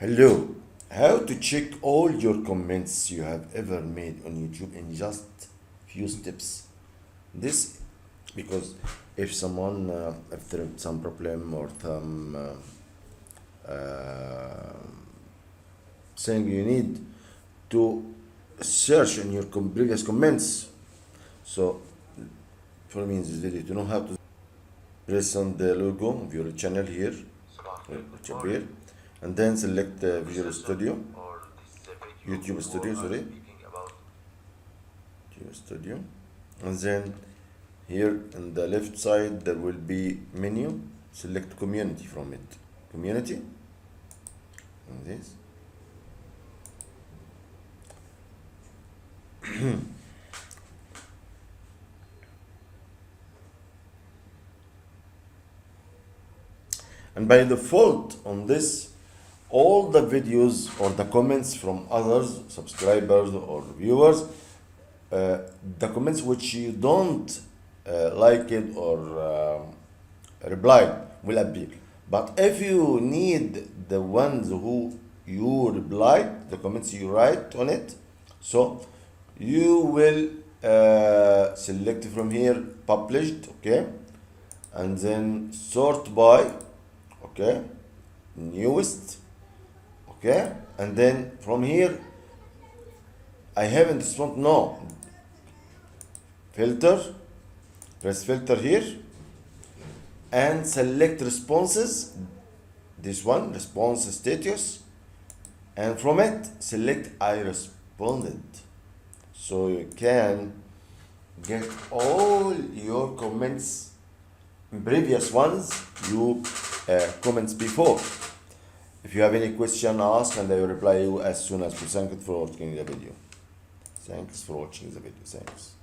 Hello. How to check all your comments you have ever made on YouTube in just few steps. This because if someone if there is some problem or some thing you need to search in your previous comments. So for me in this video to know how to press on the logo of your channel here, which appear, and then select Visual Studio, YouTube Studio, sorry, YouTube Studio, and then here on the left side there will be menu. Select Community from it, Community, and this. And by default on this, all the videos or the comments from others, subscribers or viewers, the comments which you don't like it or reply will appear. But if you need the ones who you reply, the comments you write on it, so you will select from here published, okay, and then sort by, okay, newest, okay, and then from here I haven't respond, no, filter, press filter here and select responses, this one, response status, and from it select I responded, so you can get all your comments, previous ones you comments before. If you have any question, ask and I will reply you as soon as possible. Thank you for watching the video. Thanks for watching the video. Thanks.